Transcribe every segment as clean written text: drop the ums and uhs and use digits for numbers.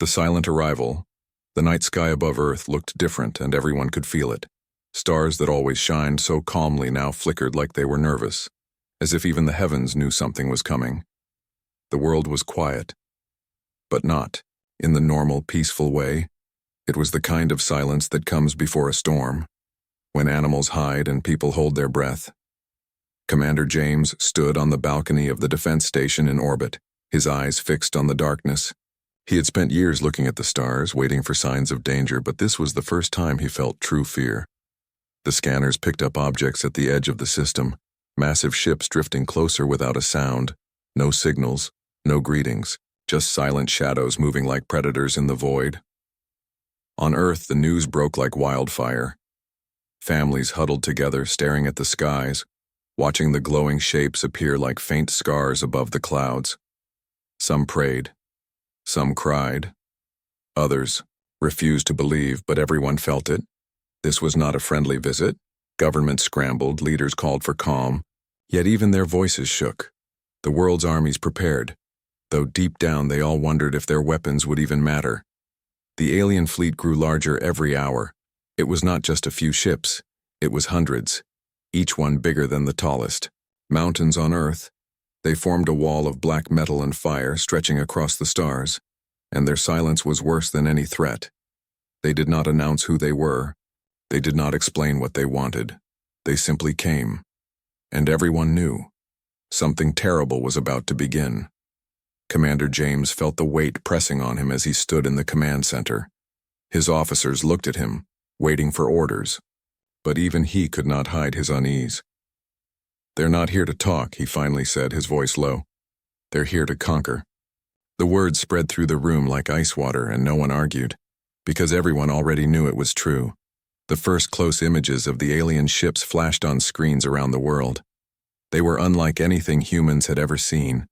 The silent arrival. The night sky above Earth looked different, and everyone could feel it. Stars that always shined so calmly now flickered like they were nervous, as if even the heavens knew something was coming. The world was quiet, but not in the normal, peaceful way. It was the kind of silence that comes before a storm, when animals hide and people hold their breath. Commander James stood on the balcony of the defense station in orbit, his eyes fixed on the darkness. He had spent years looking at the stars, waiting for signs of danger, but this was the first time he felt true fear. The scanners picked up objects at the edge of the system, massive ships drifting closer without a sound, no signals, no greetings, just silent shadows moving like predators in the void. On Earth, the news broke like wildfire. Families huddled together, staring at the skies, watching the glowing shapes appear like faint scars above the clouds. Some prayed. Some cried. Others refused to believe, but everyone felt it. This was not a friendly visit. Governments scrambled, leaders called for calm, yet even their voices shook. The world's armies prepared, though deep down they all wondered if their weapons would even matter. The alien fleet grew larger every hour. It was not just a few ships, it was hundreds, each one bigger than the tallest. Mountains on Earth. They formed a wall of black metal and fire stretching across the stars, and their silence was worse than any threat. They did not announce who they were. They did not explain what they wanted. They simply came. And everyone knew. Something terrible was about to begin. Commander James felt the weight pressing on him as he stood in the command center. His officers looked at him, waiting for orders. But even he could not hide his unease. "They're not here to talk," he finally said, his voice low. "They're here to conquer." The words spread through the room like ice water, and no one argued, because everyone already knew it was true. The first close images of the alien ships flashed on screens around the world. They were unlike anything humans had ever seen.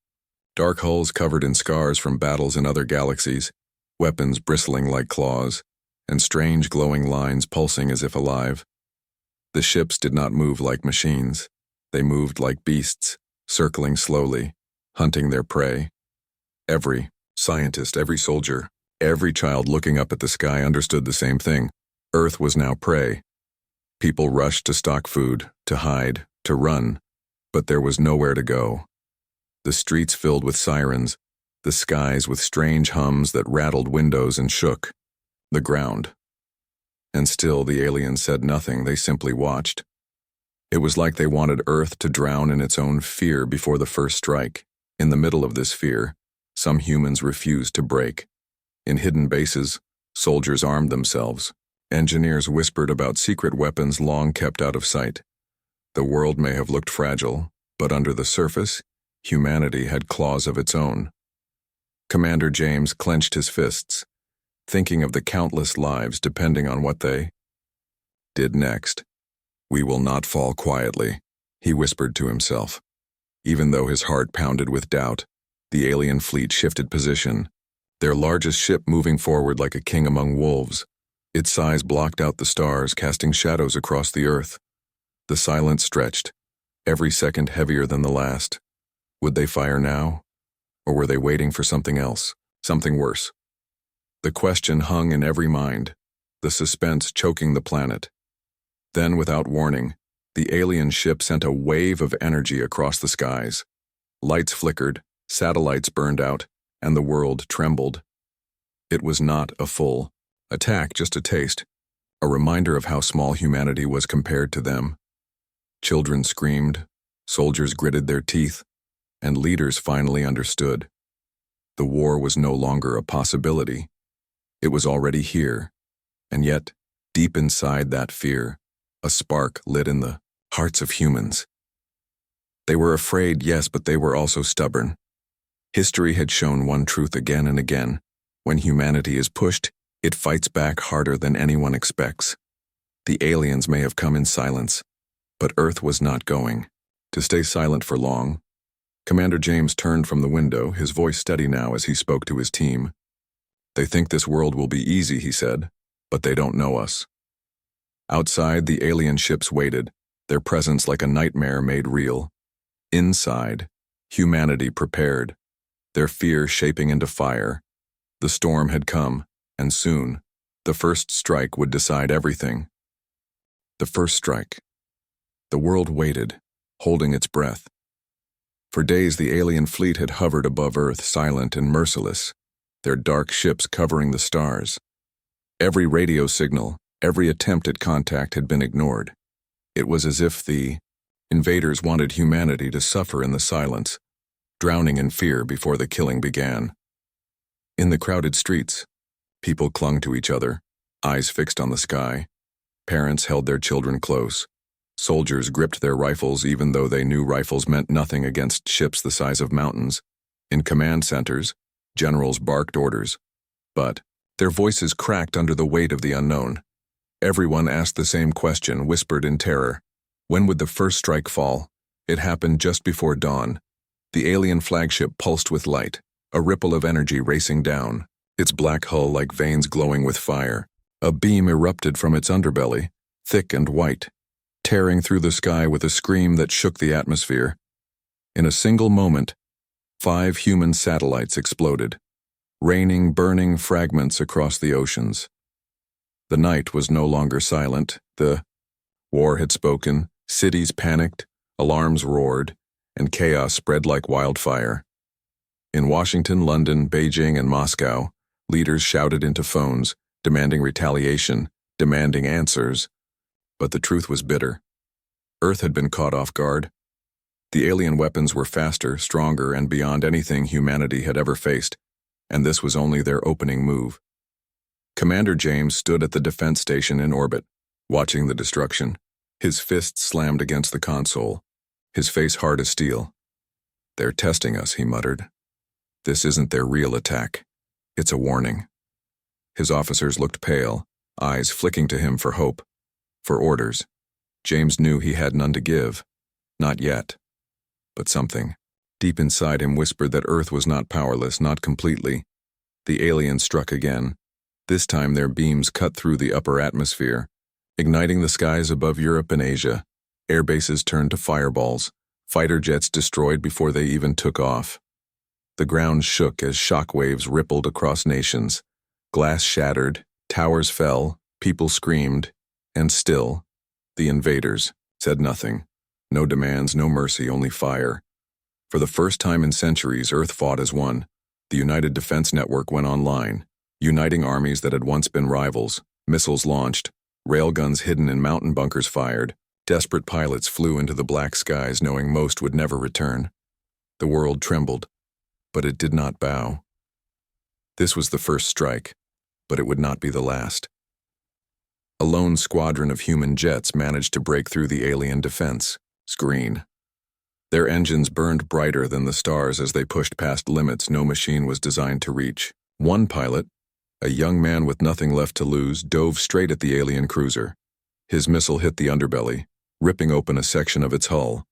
Dark hulls covered in scars from battles in other galaxies, weapons bristling like claws, and strange glowing lines pulsing as if alive. The ships did not move like machines. They moved like beasts, circling slowly, hunting their prey. Every scientist, every soldier, every child looking up at the sky understood the same thing. Earth was now prey. People rushed to stock food, to hide, to run, but there was nowhere to go. The streets filled with sirens, the skies with strange hums that rattled windows and shook the ground. And still the aliens said nothing, they simply watched. It was like they wanted Earth to drown in its own fear before the first strike. In the middle of this fear, some humans refused to break. In hidden bases, soldiers armed themselves. Engineers whispered about secret weapons long kept out of sight. The world may have looked fragile, but under the surface, humanity had claws of its own. Commander James clenched his fists, thinking of the countless lives depending on what they did next. "We will not fall quietly," he whispered to himself. Even though his heart pounded with doubt, the alien fleet shifted position, their largest ship moving forward like a king among wolves. Its size blocked out the stars, casting shadows across the Earth. The silence stretched, every second heavier than the last. Would they fire now? Or were they waiting for something else, something worse? The question hung in every mind, the suspense choking the planet. Then, without warning, the alien ship sent a wave of energy across the skies. Lights flickered, satellites burned out, and the world trembled. It was not a full attack, just a taste, a reminder of how small humanity was compared to them. Children screamed, soldiers gritted their teeth, and leaders finally understood. The war was no longer a possibility. It was already here, and yet, deep inside that fear, a spark lit in the hearts of humans. They were afraid, yes, but they were also stubborn. History had shown one truth again and again. When humanity is pushed, it fights back harder than anyone expects. The aliens may have come in silence, but Earth was not going to stay silent for long. Commander James turned from the window, his voice steady now as he spoke to his team. "They think this world will be easy," he said, "but they don't know us." Outside, the alien ships waited, their presence like a nightmare made real. Inside, humanity prepared, their fear shaping into fire. The storm had come, and soon, the first strike would decide everything. The first strike. The world waited, holding its breath. For days the alien fleet had hovered above Earth, silent and merciless, their dark ships covering the stars. Every radio signal, every attempt at contact had been ignored. It was as if the invaders wanted humanity to suffer in the silence, drowning in fear before the killing began. In the crowded streets, people clung to each other, eyes fixed on the sky. Parents held their children close. Soldiers gripped their rifles even though they knew rifles meant nothing against ships the size of mountains. In command centers, generals barked orders. But their voices cracked under the weight of the unknown. Everyone asked the same question, whispered in terror. When would the first strike fall? It happened just before dawn. The alien flagship pulsed with light, a ripple of energy racing down, its black hull like veins glowing with fire. A beam erupted from its underbelly, thick and white, tearing through the sky with a scream that shook the atmosphere. In a single moment, 5 human satellites exploded, raining burning fragments across the oceans. The night was no longer silent. The war had spoken, cities panicked, alarms roared, and chaos spread like wildfire. In Washington, London, Beijing, and Moscow, leaders shouted into phones, demanding retaliation, demanding answers. But the truth was bitter. Earth had been caught off guard. The alien weapons were faster, stronger, and beyond anything humanity had ever faced, and this was only their opening move. Commander James stood at the defense station in orbit, watching the destruction, his fists slammed against the console, his face hard as steel. "They're testing us," he muttered. "This isn't their real attack. It's a warning." His officers looked pale, eyes flicking to him for hope, for orders. James knew he had none to give. Not yet. But something, deep inside him, whispered that Earth was not powerless, not completely. The aliens struck again. This time their beams cut through the upper atmosphere, igniting the skies above Europe and Asia. Air bases turned to fireballs, fighter jets destroyed before they even took off. The ground shook as shock waves rippled across nations. Glass shattered, towers fell, people screamed, and still, the invaders said nothing. No demands, no mercy, only fire. For the first time in centuries, Earth fought as one. The United Defense Network went online, uniting armies that had once been rivals. Missiles launched, railguns hidden in mountain bunkers fired. Desperate pilots flew into the black skies knowing most would never return. The world trembled, but it did not bow. This was the first strike, but it would not be the last. A lone squadron of human jets managed to break through the alien defense screen. Their engines burned brighter than the stars as they pushed past limits no machine was designed to reach. One pilot, a young man with nothing left to lose, dove straight at the alien cruiser. His missile hit the underbelly, ripping open a section of its hull.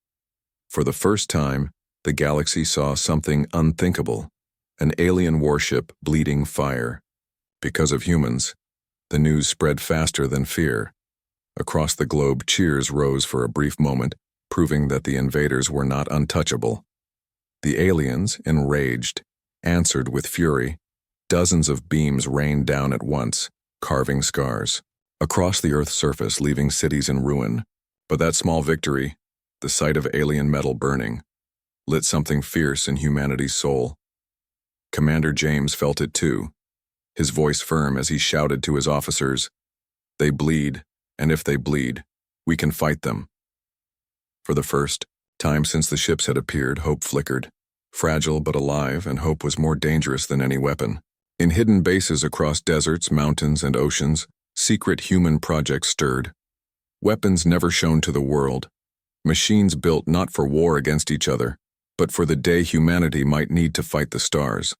For the first time, the galaxy saw something unthinkable, an alien warship bleeding fire. Because of humans, the news spread faster than fear. Across the globe, cheers rose for a brief moment, proving that the invaders were not untouchable. The aliens, enraged, answered with fury. Dozens of beams rained down at once, carving scars across the Earth's surface, leaving cities in ruin. But that small victory, the sight of alien metal burning, lit something fierce in humanity's soul. Commander James felt it too, his voice firm as he shouted to his officers, "They bleed, and if they bleed, we can fight them." For the first time since the ships had appeared, hope flickered. Fragile but alive, and hope was more dangerous than any weapon. In hidden bases across deserts, mountains, and oceans, secret human projects stirred. Weapons never shown to the world. Machines built not for war against each other, but for the day humanity might need to fight the stars.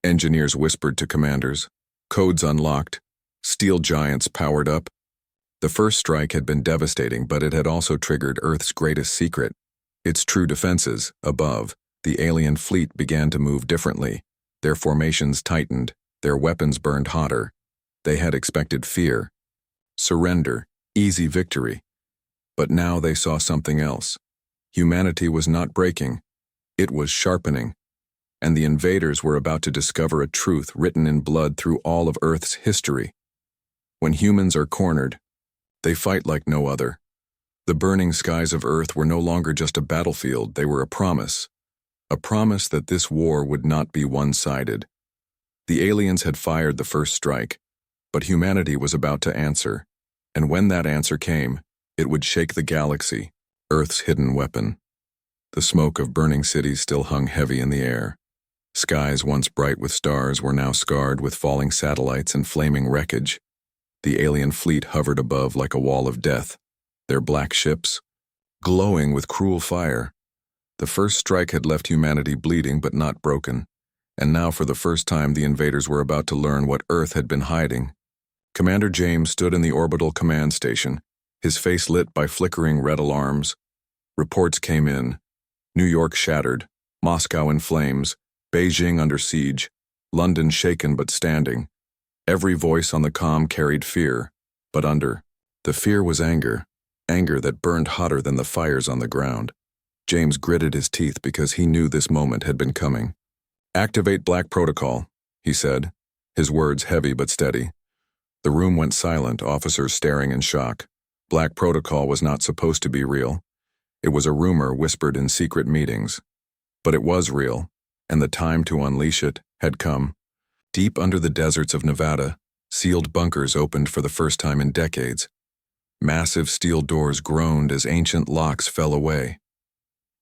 Engineers whispered to commanders. Codes unlocked. Steel giants powered up. The first strike had been devastating, but it had also triggered Earth's greatest secret. Its true defenses, above, the alien fleet began to move differently. Their formations tightened, their weapons burned hotter. They had expected fear, surrender, easy victory. But now they saw something else. Humanity was not breaking, it was sharpening. and the invaders were about to discover a truth written in blood through all of Earth's history. When humans are cornered, they fight like no other. The burning skies of Earth were no longer just a battlefield, they were a promise that this war would not be one-sided. The aliens had fired the first strike, but humanity was about to answer, and when that answer came, it would shake the galaxy, Earth's hidden weapon. The smoke of burning cities still hung heavy in the air. Skies once bright with stars were now scarred with falling satellites and flaming wreckage. The alien fleet hovered above like a wall of death, their black ships glowing with cruel fire. The first strike had left humanity bleeding but not broken, and now for the first time the invaders were about to learn what Earth had been hiding. Commander James stood in the orbital command station, his face lit by flickering red alarms. Reports came in. New York shattered, Moscow in flames, Beijing under siege, London shaken but standing. Every voice on the comm carried fear, but under the fear was anger that burned hotter than the fires on the ground. James gritted his teeth because he knew this moment had been coming. "Activate Black Protocol," he said, his words heavy but steady. The room went silent, officers staring in shock. Black Protocol was not supposed to be real. It was a rumor whispered in secret meetings. But it was real, and the time to unleash it had come. Deep under the deserts of Nevada, sealed bunkers opened for the first time in decades. Massive steel doors groaned as ancient locks fell away.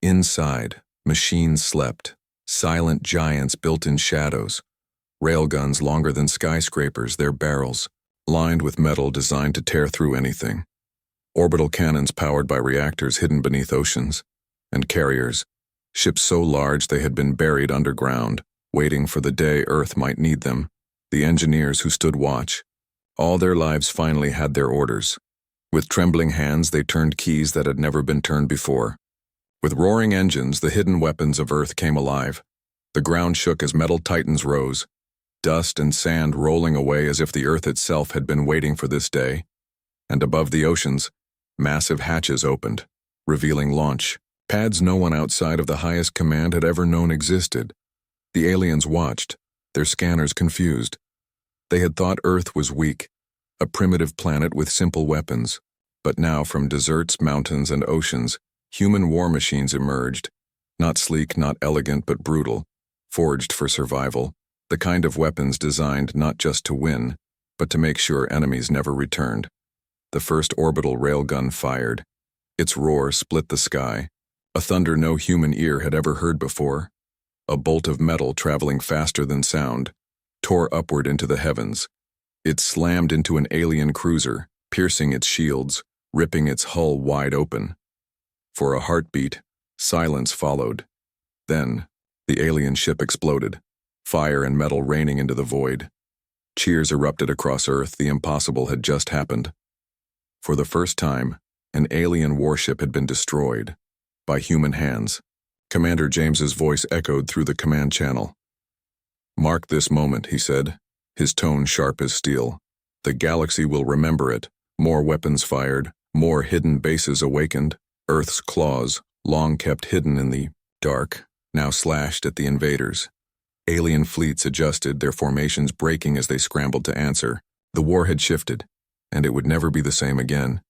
Inside, machines slept, silent giants built in shadows. Railguns longer than skyscrapers, their barrels lined with metal designed to tear through anything. Orbital cannons powered by reactors hidden beneath oceans. And carriers, ships so large they had been buried underground, waiting for the day Earth might need them. The engineers who stood watch. All their lives finally had their orders. With trembling hands they turned keys that had never been turned before. With roaring engines, the hidden weapons of Earth came alive. The ground shook as metal titans rose, dust and sand rolling away as if the Earth itself had been waiting for this day. And above the oceans, massive hatches opened, revealing launch pads no one outside of the highest command had ever known existed. The aliens watched, their scanners confused. They had thought Earth was weak, a primitive planet with simple weapons. But now from deserts, mountains, and oceans, human war machines emerged. Not sleek, not elegant, but brutal, forged for survival. The kind of weapons designed not just to win, but to make sure enemies never returned. The first orbital railgun fired. Its roar split the sky, a thunder no human ear had ever heard before. A bolt of metal traveling faster than sound, tore upward into the heavens. It slammed into an alien cruiser, piercing its shields, ripping its hull wide open. For a heartbeat, silence followed. Then, the alien ship exploded, fire and metal raining into the void. Cheers erupted across Earth, the impossible had just happened. For the first time, an alien warship had been destroyed, by human hands. Commander James's voice echoed through the command channel. "Mark this moment," he said, his tone sharp as steel. "The galaxy will remember it. More weapons fired, more hidden bases awakened. Earth's claws, long kept hidden in the dark, now slashed at the invaders. Alien fleets adjusted, their formations breaking as they scrambled to answer. The war had shifted, and it would never be the same again.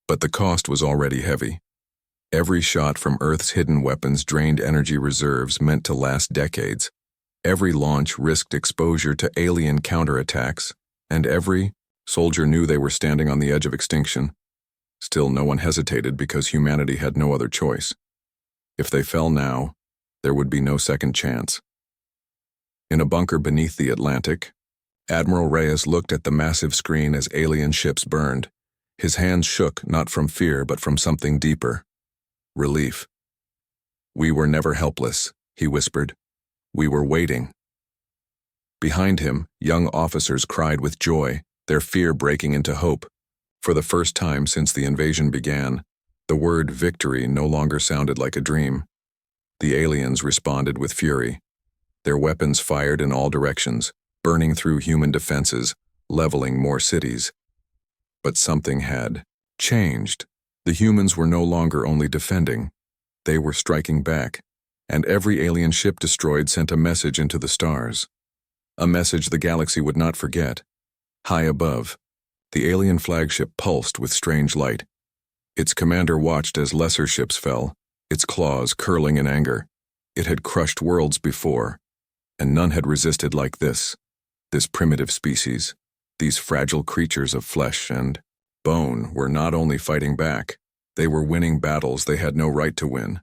But the cost was already heavy. Every shot from Earth's hidden weapons drained energy reserves meant to last decades. Every launch risked exposure to alien counterattacks, and every soldier knew they were standing on the edge of extinction. Still, no one hesitated because humanity had no other choice. If they fell now, there would be no second chance. In a bunker beneath the Atlantic, Admiral Reyes looked at the massive screen as alien ships burned. His hands shook not from fear but from something deeper. Relief. "We were never helpless," he whispered. "We were waiting." Behind him, young officers cried with joy, their fear breaking into hope. For the first time since the invasion began, the word victory no longer sounded like a dream. The aliens responded with fury. Their weapons fired in all directions, burning through human defenses, leveling more cities. But something had changed. The humans were no longer only defending. They were striking back. and every alien ship destroyed sent a message into the stars. A message the galaxy would not forget. High above, the alien flagship pulsed with strange light. Its commander watched as lesser ships fell, its claws curling in anger. It had crushed worlds before, and none had resisted like this primitive species. These fragile creatures of flesh and bone were not only fighting back, they were winning battles they had no right to win.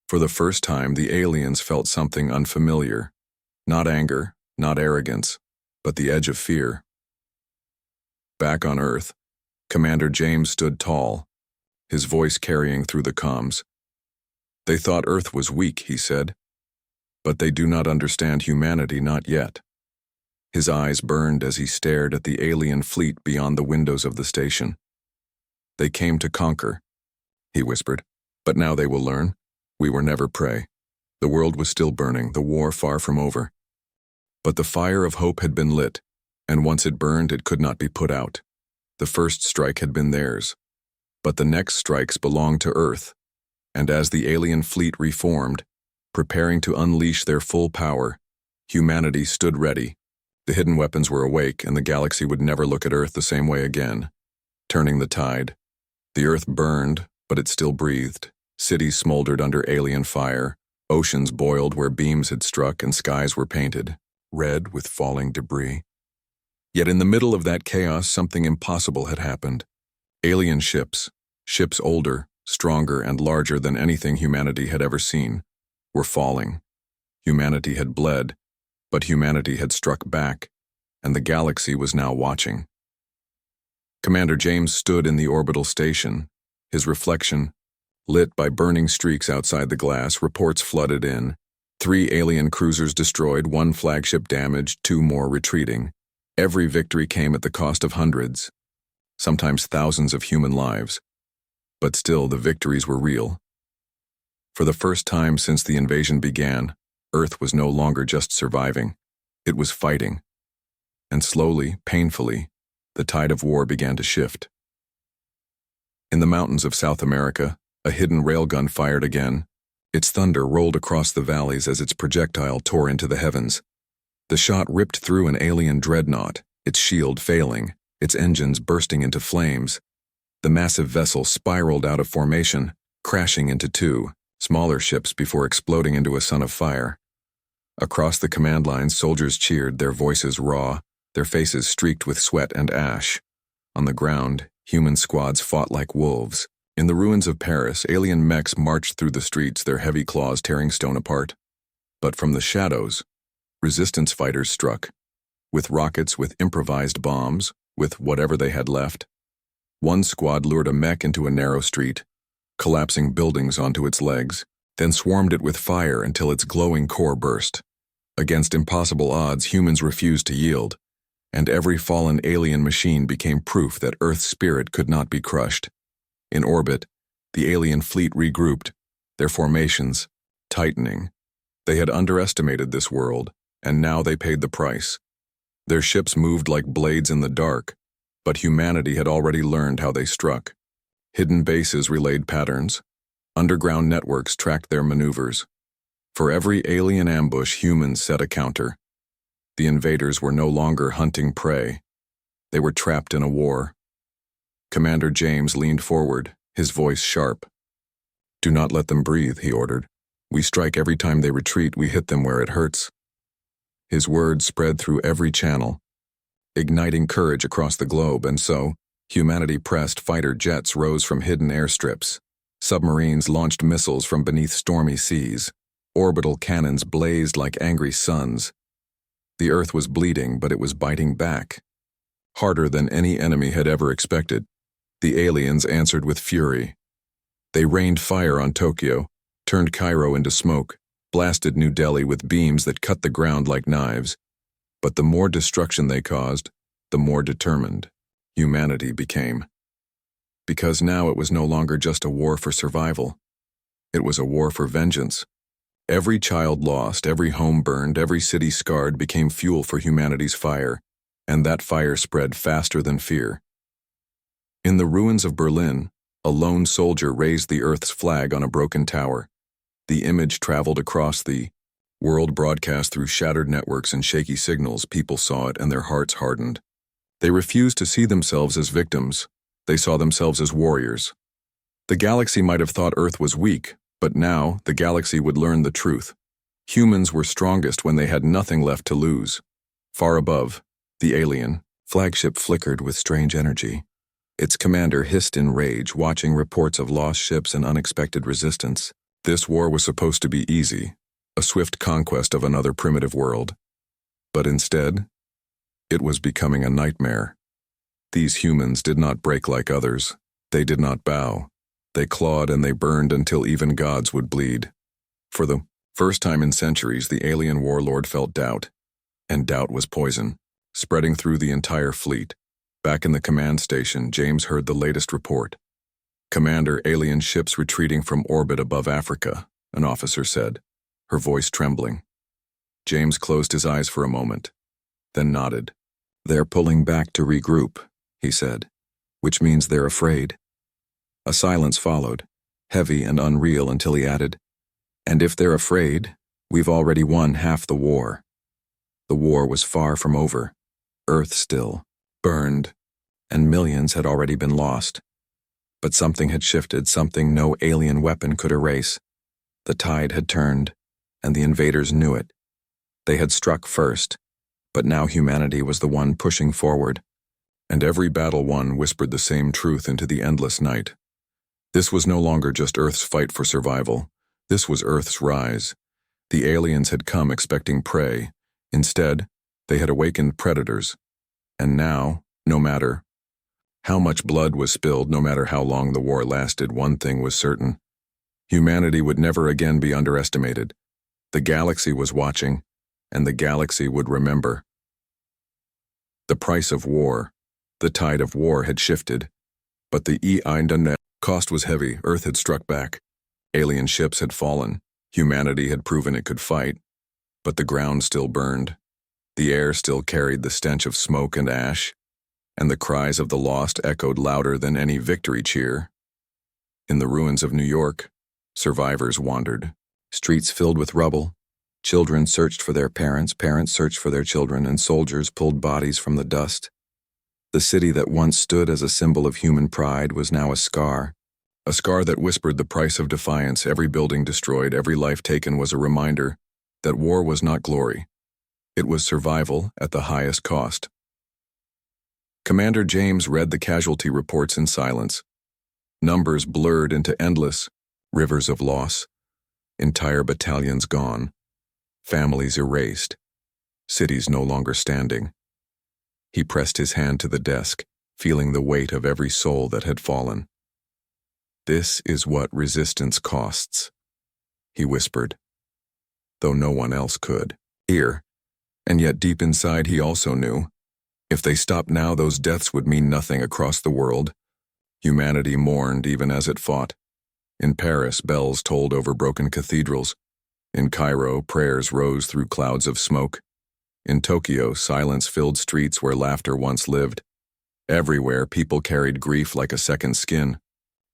For the first time, the aliens felt something unfamiliar. Not anger, not arrogance, but the edge of fear. Back on Earth, Commander James stood tall, his voice carrying through the comms. They thought Earth was weak, he said, but they do not understand humanity, not yet. His eyes burned as he stared at the alien fleet beyond the windows of the station. They came to conquer, he whispered, but now they will learn. We were never prey. The world was still burning, the war far from over. But the fire of hope had been lit, and once it burned, it could not be put out. The first strike had been theirs, but the next strikes belonged to Earth, and as the alien fleet reformed, preparing to unleash their full power, humanity stood ready. The hidden weapons were awake, and the galaxy would never look at Earth the same way again. Turning the tide. The Earth burned, but it still breathed. Cities smoldered under alien fire. Oceans boiled where beams had struck, and skies were painted red with falling debris. Yet in the middle of that chaos, something impossible had happened. Alien ships older, stronger, and larger than anything humanity had ever seen, were falling. Humanity had bled, but humanity had struck back, and the galaxy was now watching. Commander James stood in the orbital station, his reflection, lit by burning streaks outside the glass. Reports flooded in. 3 alien cruisers destroyed, 1 flagship damaged, 2 more retreating. Every victory came at the cost of hundreds, sometimes thousands of human lives. But still, the victories were real. For the first time since the invasion began, Earth was no longer just surviving. It was fighting. And slowly, painfully, the tide of war began to shift. In the mountains of South America, a hidden railgun fired again. Its thunder rolled across the valleys as its projectile tore into the heavens. The shot ripped through an alien dreadnought, its shield failing, its engines bursting into flames. The massive vessel spiraled out of formation, crashing into 2 smaller ships before exploding into a sun of fire. Across the command lines, soldiers cheered, their voices raw, their faces streaked with sweat and ash. On the ground, human squads fought like wolves. In the ruins of Paris, alien mechs marched through the streets, their heavy claws tearing stone apart. But from the shadows, resistance fighters struck. With rockets, with improvised bombs, with whatever they had left. One squad lured a mech into a narrow street, collapsing buildings onto its legs, then swarmed it with fire until its glowing core burst. Against impossible odds, humans refused to yield, and every fallen alien machine became proof that Earth's spirit could not be crushed. In orbit, the alien fleet regrouped, their formations tightening. They had underestimated this world, and now they paid the price. Their ships moved like blades in the dark, but humanity had already learned how they struck. Hidden bases relayed patterns. Underground networks tracked their maneuvers. For every alien ambush, humans set a counter. The invaders were no longer hunting prey. They were trapped in a war. Commander James leaned forward, his voice sharp. "Do not let them breathe," he ordered. "We strike every time they retreat, we hit them where it hurts." His words spread through every channel, igniting courage across the globe, and so, humanity pressed. Fighter jets rose from hidden airstrips. Submarines launched missiles from beneath stormy seas. Orbital cannons blazed like angry suns. The Earth was bleeding, but it was biting back. Harder than any enemy had ever expected. The aliens answered with fury. They rained fire on Tokyo, turned Cairo into smoke, blasted New Delhi with beams that cut the ground like knives. But the more destruction they caused, the more determined humanity became. Because now it was no longer just a war for survival. It was a war for vengeance. Every child lost, every home burned, every city scarred became fuel for humanity's fire, and that fire spread faster than fear. In the ruins of Berlin, a lone soldier raised the Earth's flag on a broken tower. The image traveled across the world, broadcast through shattered networks and shaky signals. People saw it and their hearts hardened. They refused to see themselves as victims. They saw themselves as warriors. The galaxy might have thought Earth was weak, but now the galaxy would learn the truth. Humans were strongest when they had nothing left to lose. Far above, the alien flagship flickered with strange energy. Its commander hissed in rage, watching reports of lost ships and unexpected resistance. This war was supposed to be easy, a swift conquest of another primitive world. But instead, it was becoming a nightmare. These humans did not break like others. They did not bow. They clawed and they burned until even gods would bleed. For the first time in centuries, the alien warlord felt doubt. And doubt was poison, spreading through the entire fleet. Back in the command station, James heard the latest report. "Commander, alien ships retreating from orbit above Africa," an officer said, her voice trembling. James closed his eyes for a moment, then nodded. "They're pulling back to regroup," he said, "which means they're afraid." A silence followed, heavy and unreal, until he added, "And if they're afraid, we've already won half the war." The war was far from over. Earth still burned, and millions had already been lost. But something had shifted, something no alien weapon could erase. The tide had turned, and the invaders knew it. They had struck first, but now humanity was the one pushing forward. And every battle won whispered the same truth into the endless night. This was no longer just Earth's fight for survival. This was Earth's rise. The aliens had come expecting prey. Instead, they had awakened predators. And now, no matter how much blood was spilled, no matter how long the war lasted, one thing was certain. Humanity would never again be underestimated. The galaxy was watching, and the galaxy would remember. The price of war, the tide of war had shifted, but the cost was heavy. Earth had struck back. Alien ships had fallen. Humanity had proven it could fight. But the ground still burned. The air still carried the stench of smoke and ash, and the cries of the lost echoed louder than any victory cheer. In the ruins of New York, survivors wandered, streets filled with rubble. Children searched for their parents, parents searched for their children, and soldiers pulled bodies from the dust. The city that once stood as a symbol of human pride was now a scar that whispered the price of defiance. Every building destroyed, every life taken was a reminder that war was not glory. It was survival at the highest cost. Commander James read the casualty reports in silence. Numbers blurred into endless rivers of loss. Entire battalions gone. Families erased. Cities no longer standing. He pressed his hand to the desk, feeling the weight of every soul that had fallen. "This is what resistance costs," he whispered, though no one else could hear. And yet deep inside he also knew, if they stopped now, those deaths would mean nothing across the world. Humanity mourned even as it fought. In Paris, bells tolled over broken cathedrals. In Cairo, prayers rose through clouds of smoke. In Tokyo, silence filled streets where laughter once lived. Everywhere, people carried grief like a second skin.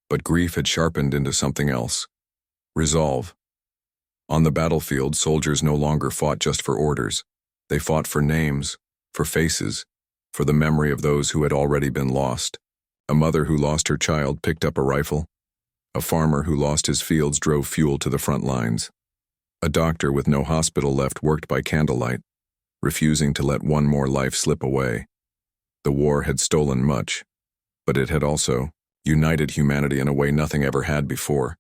But grief had sharpened into something else. Resolve. On the battlefield, soldiers no longer fought just for orders. They fought for names, for faces, for the memory of those who had already been lost. A mother who lost her child picked up a rifle. A farmer who lost his fields drove fuel to the front lines. A doctor with no hospital left worked by candlelight, refusing to let one more life slip away. The war had stolen much, but it had also united humanity in a way nothing ever had before.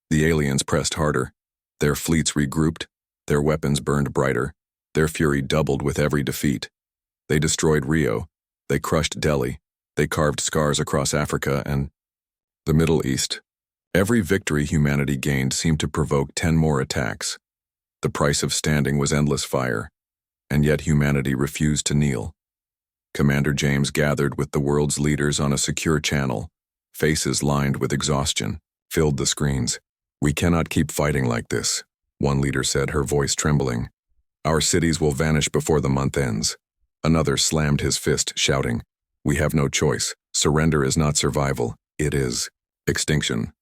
The aliens pressed harder. Their fleets regrouped. Their weapons burned brighter. Their fury doubled with every defeat. They destroyed Rio. They crushed Delhi. They carved scars across Africa and the Middle East. Every victory humanity gained seemed to provoke 10 more attacks. The price of standing was endless fire, and yet humanity refused to kneel. Commander James gathered with the world's leaders on a secure channel. Faces lined with exhaustion filled the screens. "We cannot keep fighting like this," one leader said, her voice trembling. "Our cities will vanish before the month ends." Another slammed his fist, shouting, "We have no choice. Surrender is not survival. It is extinction."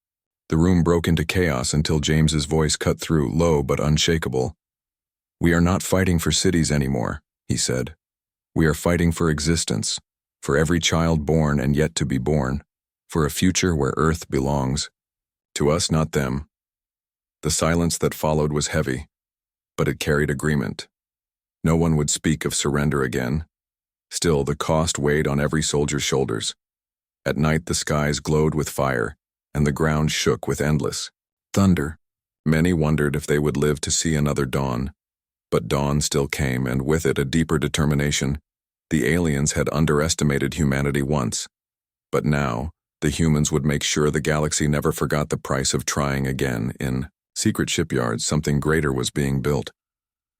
The room broke into chaos until James's voice cut through, low but unshakable. "We are not fighting for cities anymore," he said. "We are fighting for existence, for every child born and yet to be born, for a future where Earth belongs. To us, not them." The silence that followed was heavy, but it carried agreement. No one would speak of surrender again. Still, the cost weighed on every soldier's shoulders. At night, the skies glowed with fire, and the ground shook with endless thunder. Many wondered if they would live to see another dawn. But dawn still came, and with it a deeper determination. The aliens had underestimated humanity once, but now the humans would make sure the galaxy never forgot the price of trying again. In secret shipyards, something greater was being built.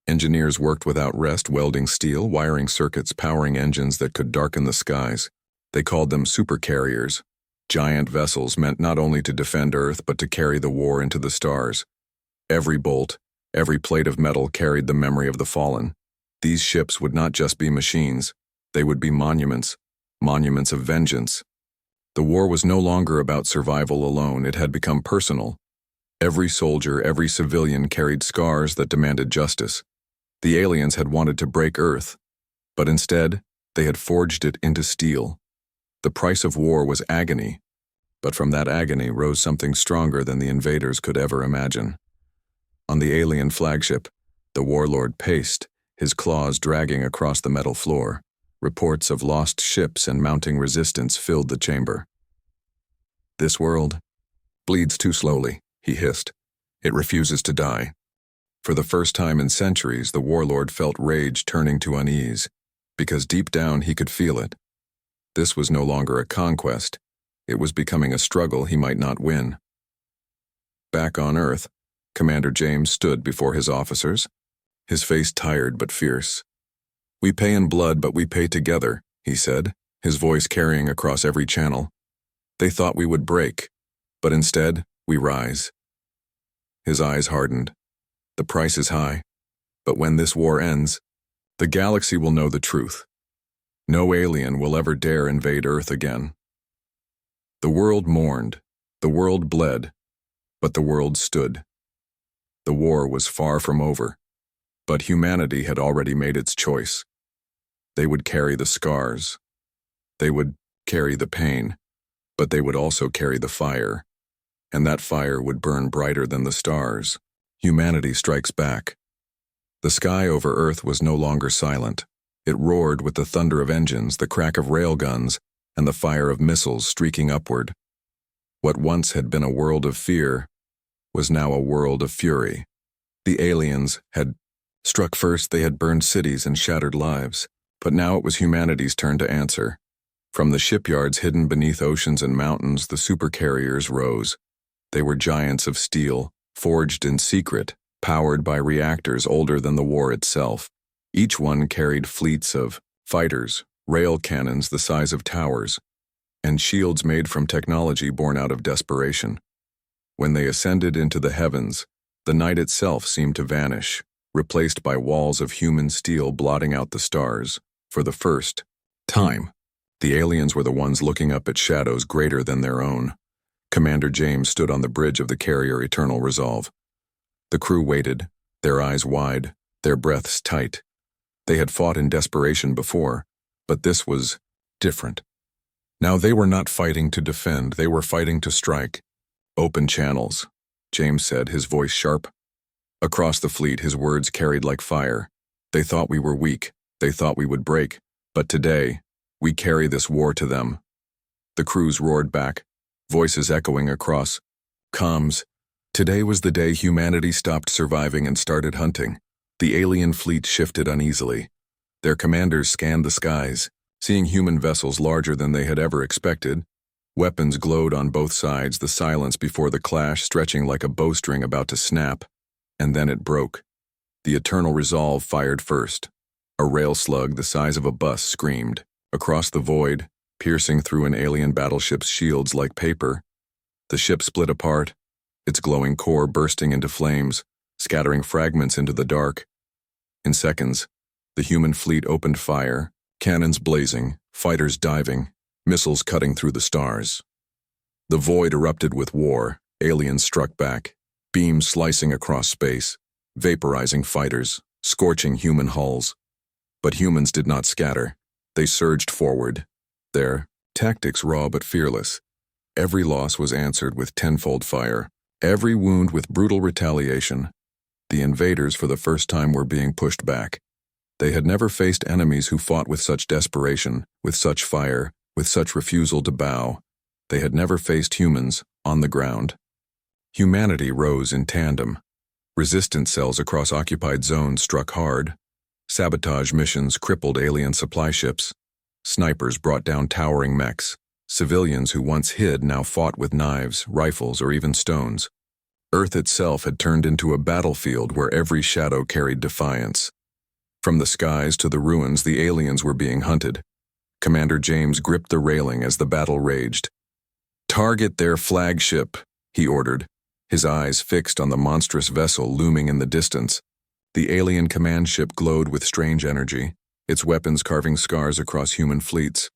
Engineers worked without rest, welding steel, wiring circuits, powering engines that could darken the skies. They called them supercarriers, giant vessels meant not only to defend Earth but to carry the war into the stars. Every bolt, every plate of metal carried the memory of the fallen. These ships would not just be machines, they would be monuments, monuments of vengeance. The war was no longer about survival alone, it had become personal. Every soldier, every civilian carried scars that demanded justice. The aliens had wanted to break Earth, but instead, they had forged it into steel. The price of war was agony, but from that agony rose something stronger than the invaders could ever imagine. On the alien flagship, the warlord paced, his claws dragging across the metal floor. Reports of lost ships and mounting resistance filled the chamber. "This world bleeds too slowly," he hissed. "It refuses to die." For the first time in centuries, the warlord felt rage turning to unease, because deep down he could feel it. This was no longer a conquest. It was becoming a struggle he might not win. Back on Earth, Commander James stood before his officers, his face tired but fierce. "We pay in blood, but we pay together," he said, his voice carrying across every channel. "They thought we would break, but instead, we rise." His eyes hardened. "The price is high, but when this war ends, the galaxy will know the truth. No alien will ever dare invade Earth again." The world mourned, the world bled, but the world stood. The war was far from over, but humanity had already made its choice. They would carry the scars. They would carry the pain, but they would also carry the fire, and that fire would burn brighter than the stars. Humanity strikes back. The sky over Earth was no longer silent. It roared with the thunder of engines, the crack of railguns, and the fire of missiles streaking upward. What once had been a world of fear was now a world of fury. The aliens had struck first, they had burned cities and shattered lives, but now it was humanity's turn to answer. From the shipyards hidden beneath oceans and mountains, the supercarriers rose. They were giants of steel, forged in secret, powered by reactors older than the war itself. Each one carried fleets of fighters, rail cannons the size of towers, and shields made from technology born out of desperation. When they ascended into the heavens, the night itself seemed to vanish, replaced by walls of human steel blotting out the stars. For the first time, the aliens were the ones looking up at shadows greater than their own. Commander James stood on the bridge of the carrier Eternal Resolve. The crew waited, their eyes wide, their breaths tight. They had fought in desperation before, but this was different. Now they were not fighting to defend, they were fighting to strike. "Open channels," James said, his voice sharp. Across the fleet, his words carried like fire. "They thought we were weak, they thought we would break, but today, we carry this war to them." The crews roared back, voices echoing across comms. Today was the day humanity stopped surviving and started hunting. The alien fleet shifted uneasily. Their commanders scanned the skies, seeing human vessels larger than they had ever expected. Weapons glowed on both sides, the silence before the clash stretching like a bowstring about to snap. And then it broke. The Eternal Resolve fired first. A rail slug the size of a bus screamed. Across the void, piercing through an alien battleship's shields like paper. The ship split apart, its glowing core bursting into flames, scattering fragments into the dark. In seconds, the human fleet opened fire, cannons blazing, fighters diving, missiles cutting through the stars. The void erupted with war, Aliens struck back, beams slicing across space, vaporizing fighters, scorching human hulls. But humans did not scatter. They surged forward, their tactics raw but fearless. Every loss was answered with tenfold fire, every wound with brutal retaliation. The invaders for the first time were being pushed back. They had never faced enemies who fought with such desperation, with such fire, with such refusal to bow. They had never faced humans on the ground. Humanity rose in tandem. Resistance cells across occupied zones struck hard. Sabotage missions crippled alien supply ships. Snipers brought down towering mechs. Civilians who once hid now fought with knives, rifles, or even stones. Earth itself had turned into a battlefield where every shadow carried defiance. From the skies to the ruins, the aliens were being hunted. Commander James gripped the railing as the battle raged. "Target their flagship," he ordered, his eyes fixed on the monstrous vessel looming in the distance. The alien command ship glowed with strange energy, its weapons carving scars across human fleets.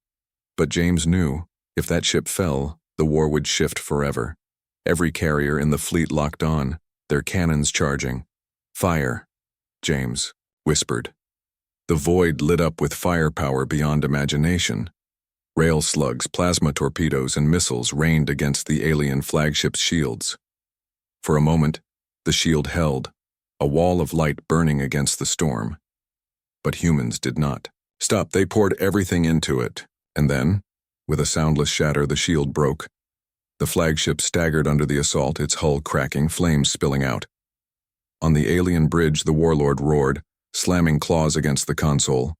But James knew, if that ship fell, the war would shift forever. Every carrier in the fleet locked on, their cannons charging. "Fire," James whispered. The void lit up with firepower beyond imagination. Rail slugs, plasma torpedoes, and missiles rained against the alien flagship's shields. For a moment, the shield held, a wall of light burning against the storm. But humans did not stop. They poured everything into it, and then, with a soundless shatter, the shield broke. The flagship staggered under the assault, its hull cracking, flames spilling out. On the alien bridge, the warlord roared, slamming claws against the console.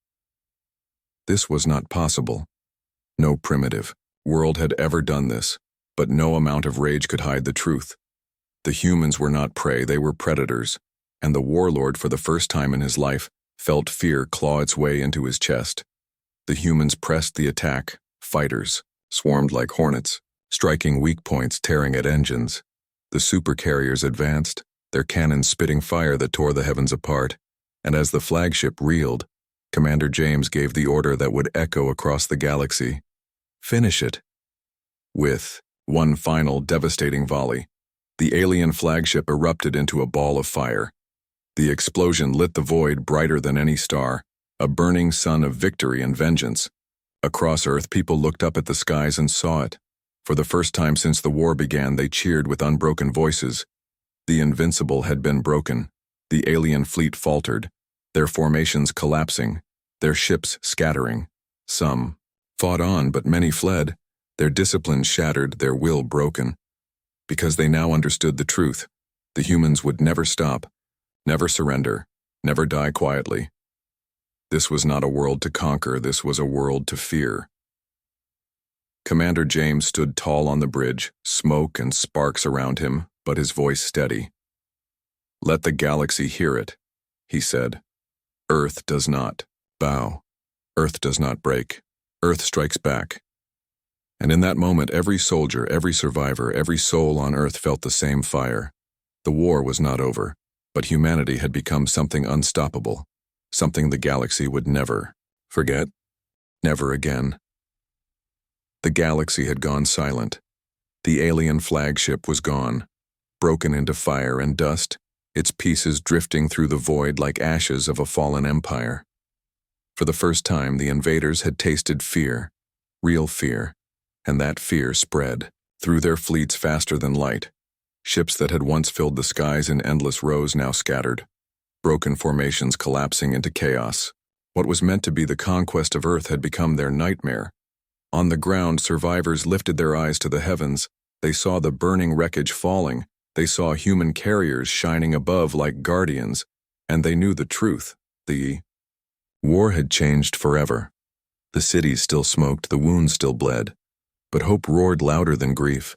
This was not possible. No primitive world had ever done this, but no amount of rage could hide the truth. The humans were not prey, they were predators, and the warlord, for the first time in his life, felt fear claw its way into his chest. The humans pressed the attack. Fighters swarmed like hornets, striking weak points, tearing at engines. The supercarriers advanced, their cannons spitting fire that tore the heavens apart, and as the flagship reeled, Commander James gave the order that would echo across the galaxy. "Finish it." With one final devastating volley, the alien flagship erupted into a ball of fire. The explosion lit the void brighter than any star, a burning sun of victory and vengeance. Across Earth, people looked up at the skies and saw it. For the first time since the war began, they cheered with unbroken voices. The invincible had been broken. The alien fleet faltered, their formations collapsing, their ships scattering. Some fought on, but many fled, their discipline shattered, their will broken. Because they now understood the truth. The humans would never stop, never surrender, never die quietly. This was not a world to conquer, this was a world to fear. Commander James stood tall on the bridge, smoke and sparks around him, but his voice steady. "Let the galaxy hear it," he said. "Earth does not bow. Earth does not break. Earth strikes back." And in that moment, every soldier, every survivor, every soul on Earth felt the same fire. The war was not over, but humanity had become something unstoppable, something the galaxy would never forget, never again. The galaxy had gone silent. The alien flagship was gone, broken into fire and dust, its pieces drifting through the void like ashes of a fallen empire. For the first time, the invaders had tasted fear, real fear, and that fear spread through their fleets faster than light. Ships that had once filled the skies in endless rows now scattered, broken formations collapsing into chaos. What was meant to be the conquest of Earth had become their nightmare. On the ground, survivors lifted their eyes to the heavens. They saw the burning wreckage falling. They saw human carriers shining above like guardians, and they knew the truth. The war had changed forever. The cities still smoked, the wounds still bled, but hope roared louder than grief.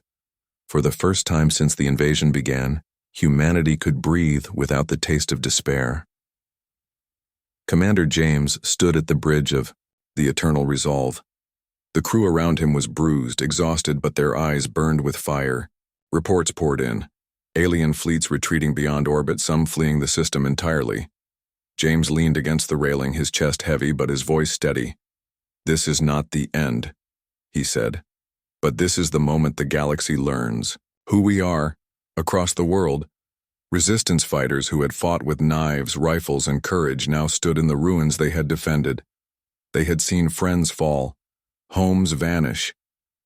For the first time since the invasion began, humanity could breathe without the taste of despair. Commander James stood at the bridge of the Eternal Resolve. The crew around him was bruised, exhausted, but their eyes burned with fire. Reports poured in. Alien fleets retreating beyond orbit, some fleeing the system entirely. James leaned against the railing, his chest heavy but his voice steady. "This is not the end," he said. "But this is the moment the galaxy learns. Who we are, across the world, resistance fighters who had fought with knives, rifles, and courage now stood in the ruins they had defended. They had seen friends fall, homes vanish,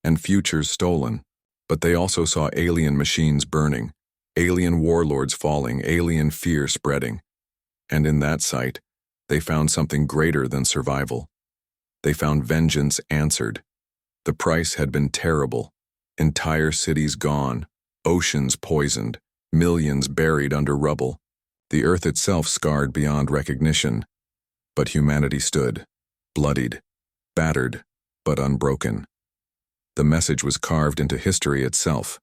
and futures stolen. But they also saw alien machines burning, alien warlords falling, alien fear spreading. And in that sight, they found something greater than survival. They found vengeance answered. The price had been terrible. Entire cities gone, oceans poisoned, millions buried under rubble, the earth itself scarred beyond recognition. But humanity stood, bloodied, battered, but unbroken. The message was carved into history itself.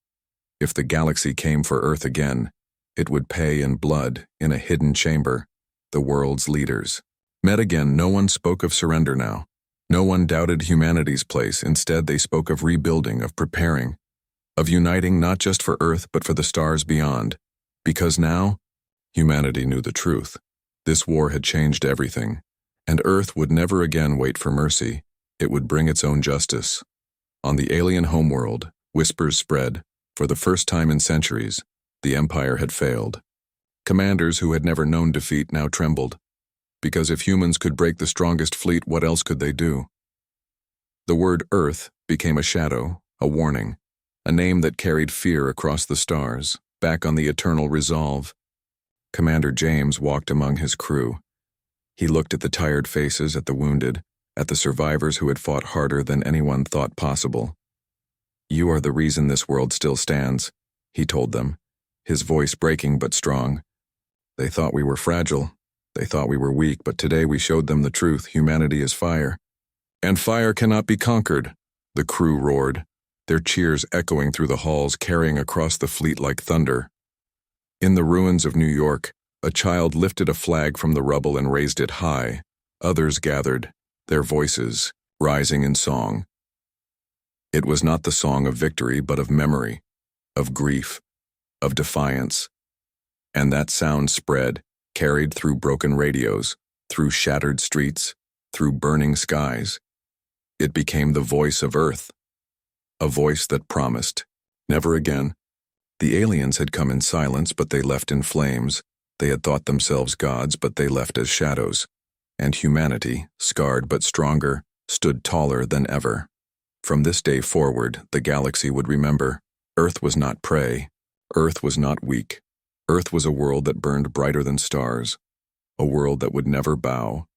If the galaxy came for Earth again, it would pay in blood, in a hidden chamber, the world's leaders. Met again, no one spoke of surrender now. No one doubted humanity's place. Instead, they spoke of rebuilding, of preparing, of uniting not just for Earth but for the stars beyond. Because now, humanity knew the truth. This war had changed everything, and Earth would never again wait for mercy. It would bring its own justice. On the alien homeworld, whispers spread. For the first time in centuries, the Empire had failed. Commanders who had never known defeat now trembled. Because if humans could break the strongest fleet, what else could they do? The word Earth became a shadow, a warning, a name that carried fear across the stars, back on the eternal resolve. Commander James walked among his crew. He looked at the tired faces, at the wounded, at the survivors who had fought harder than anyone thought possible. "You are the reason this world still stands," he told them, his voice breaking but strong. "They thought we were fragile. They thought we were weak, but today we showed them the truth. Humanity is fire. And fire cannot be conquered," the crew roared, their cheers echoing through the halls, carrying across the fleet like thunder. In the ruins of New York, a child lifted a flag from the rubble and raised it high. Others gathered, their voices rising in song. It was not the song of victory, but of memory, of grief, of defiance. And that sound spread, carried through broken radios, through shattered streets, through burning skies. It became the voice of Earth, a voice that promised, never again. The aliens had come in silence, but they left in flames. They had thought themselves gods, but they left as shadows. And humanity, scarred but stronger, stood taller than ever. From this day forward, the galaxy would remember, Earth was not prey. Earth was not weak. Earth was a world that burned brighter than stars, a world that would never bow.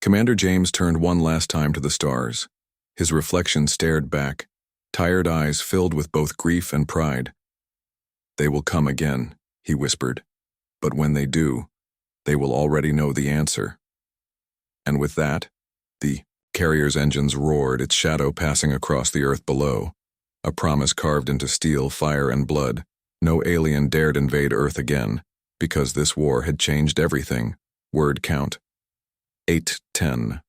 Commander James turned one last time to the stars. His reflection stared back, tired eyes filled with both grief and pride. "They will come again," he whispered. "But when they do, they will already know the answer." And with that, the carrier's engines roared, its shadow passing across the earth below. A promise carved into steel, fire, and blood. No alien dared invade Earth again, because this war had changed everything. Word count: 810.